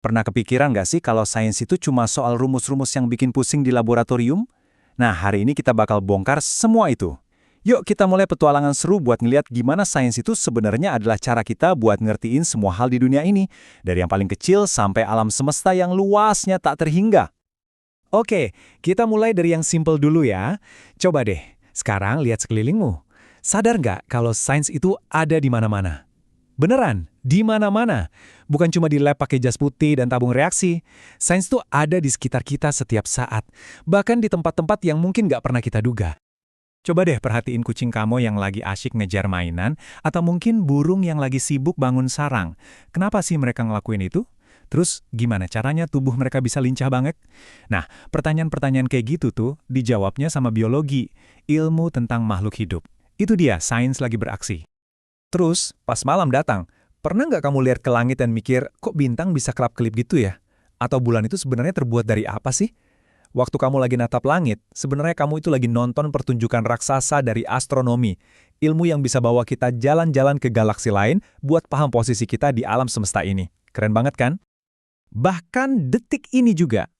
Pernah kepikiran nggak sih kalau sains itu cuma soal rumus-rumus yang bikin pusing di laboratorium? Nah, hari ini kita bakal bongkar semua itu. Yuk kita mulai petualangan seru buat ngeliat gimana sains itu sebenarnya adalah cara kita buat ngertiin semua hal di dunia ini. Dari yang paling kecil sampai alam semesta yang luasnya tak terhingga. Oke, kita mulai dari yang simple dulu ya. Coba deh, sekarang lihat sekelilingmu. Sadar nggak kalau sains itu ada di mana-mana? Beneran, di mana-mana. Bukan cuma di lab pakai jas putih dan tabung reaksi. Sains tuh ada di sekitar kita setiap saat. Bahkan di tempat-tempat yang mungkin nggak pernah kita duga. Coba deh perhatiin kucing kamu yang lagi asyik ngejar mainan, atau mungkin burung yang lagi sibuk bangun sarang. Kenapa sih mereka ngelakuin itu? Terus gimana caranya tubuh mereka bisa lincah banget? Nah, pertanyaan-pertanyaan kayak gitu tuh dijawabnya sama biologi, ilmu tentang makhluk hidup. Itu dia, sains lagi beraksi. Terus, pas malam datang, pernah nggak kamu lihat ke langit dan mikir, kok bintang bisa kelap-kelip gitu ya? Atau bulan itu sebenarnya terbuat dari apa sih? Waktu kamu lagi natap langit, sebenarnya kamu itu lagi nonton pertunjukan raksasa dari astronomi. Ilmu yang bisa bawa kita jalan-jalan ke galaksi lain buat paham posisi kita di alam semesta ini. Keren banget kan? Bahkan detik ini juga.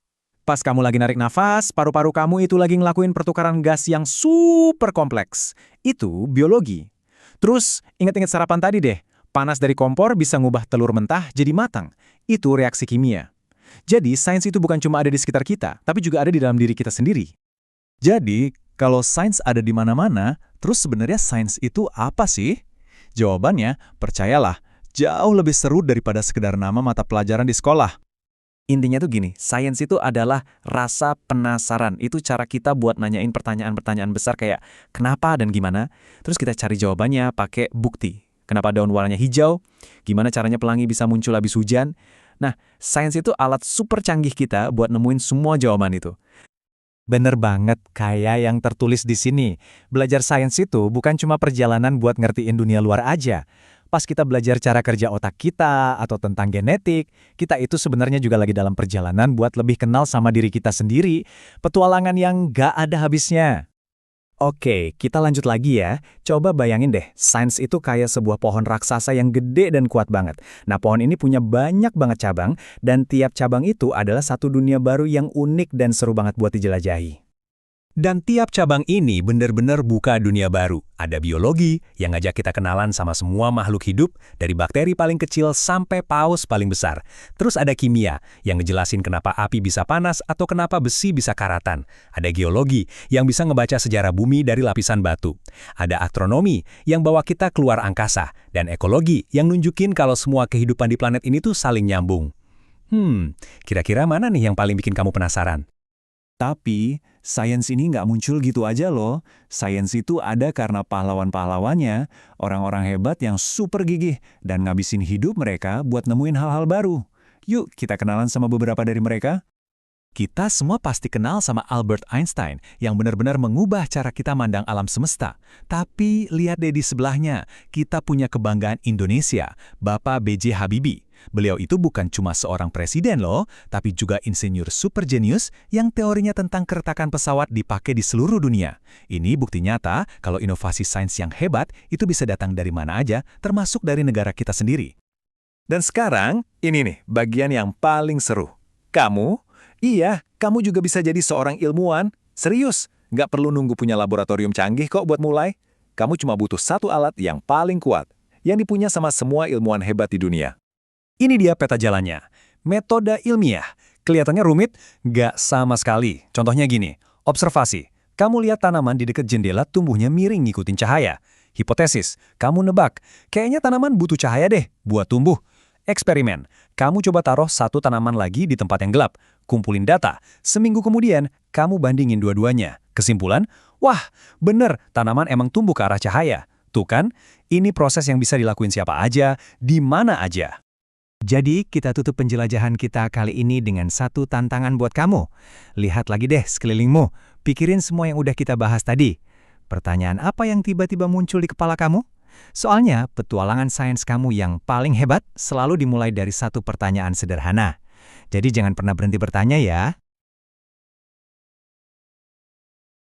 Pas kamu lagi narik nafas, paru-paru kamu itu lagi ngelakuin pertukaran gas yang super kompleks. Itu biologi. Terus, ingat-ingat sarapan tadi deh. Panas dari kompor bisa ngubah telur mentah jadi matang. Itu reaksi kimia. Jadi, sains itu bukan cuma ada di sekitar kita, tapi juga ada di dalam diri kita sendiri. Jadi, kalau sains ada di mana-mana, terus sebenarnya sains itu apa sih? Jawabannya, percayalah, jauh lebih seru daripada sekedar nama mata pelajaran di sekolah. Intinya tuh gini, sains itu adalah rasa penasaran. Itu cara kita buat nanyain pertanyaan-pertanyaan besar kayak kenapa dan gimana. Terus kita cari jawabannya pakai bukti. Kenapa daun warnanya hijau? Gimana caranya pelangi bisa muncul habis hujan? Nah, sains itu alat super canggih kita buat nemuin semua jawaban itu. Bener banget, kayak yang tertulis di sini. Belajar sains itu bukan cuma perjalanan buat ngertiin dunia luar aja. Pas kita belajar cara kerja otak kita atau tentang genetik, kita itu sebenarnya juga lagi dalam perjalanan buat lebih kenal sama diri kita sendiri. Petualangan yang gak ada habisnya. Oke, kita lanjut lagi ya. Coba bayangin deh, sains itu kayak sebuah pohon raksasa yang gede dan kuat banget. Nah, pohon ini punya banyak banget cabang, dan tiap cabang itu adalah satu dunia baru yang unik dan seru banget buat dijelajahi. Dan tiap cabang ini benar-benar buka dunia baru. Ada biologi yang ngajak kita kenalan sama semua makhluk hidup, dari bakteri paling kecil sampai paus paling besar. Terus ada kimia yang ngejelasin kenapa api bisa panas atau kenapa besi bisa karatan. Ada geologi yang bisa ngebaca sejarah bumi dari lapisan batu. Ada astronomi yang bawa kita keluar angkasa. Dan ekologi yang nunjukin kalau semua kehidupan di planet ini tuh saling nyambung. Kira-kira mana nih yang paling bikin kamu penasaran? Tapi, sains ini nggak muncul gitu aja loh. Sains itu ada karena pahlawan-pahlawannya, orang-orang hebat yang super gigih dan ngabisin hidup mereka buat nemuin hal-hal baru. Yuk, kita kenalan sama beberapa dari mereka. Kita semua pasti kenal sama Albert Einstein yang benar-benar mengubah cara kita mandang alam semesta. Tapi lihat deh di sebelahnya, kita punya kebanggaan Indonesia, Bapak B.J. Habibie. Beliau itu bukan cuma seorang presiden loh, tapi juga insinyur super jenius yang teorinya tentang keretakan pesawat dipakai di seluruh dunia. Ini bukti nyata kalau inovasi sains yang hebat itu bisa datang dari mana aja, termasuk dari negara kita sendiri. Dan sekarang, ini nih bagian yang paling seru. Kamu? Iya, kamu juga bisa jadi seorang ilmuwan. Serius, nggak perlu nunggu punya laboratorium canggih kok buat mulai. Kamu cuma butuh satu alat yang paling kuat, yang dipunya sama semua ilmuwan hebat di dunia. Ini dia peta jalannya. Metode ilmiah. Kelihatannya rumit? Nggak sama sekali. Contohnya gini, observasi. Kamu lihat tanaman di dekat jendela tumbuhnya miring ngikutin cahaya. Hipotesis, kamu nebak. Kayaknya tanaman butuh cahaya deh buat tumbuh. Eksperimen, kamu coba taruh satu tanaman lagi di tempat yang gelap. Kumpulin data. Seminggu kemudian, kamu bandingin dua-duanya. Kesimpulan, wah, bener, tanaman emang tumbuh ke arah cahaya. Tuh kan, ini proses yang bisa dilakuin siapa aja, di mana aja. Jadi, kita tutup penjelajahan kita kali ini dengan satu tantangan buat kamu. Lihat lagi deh sekelilingmu. Pikirin semua yang udah kita bahas tadi. Pertanyaan apa yang tiba-tiba muncul di kepala kamu? Soalnya, petualangan sains kamu yang paling hebat selalu dimulai dari satu pertanyaan sederhana. Jadi jangan pernah berhenti bertanya ya.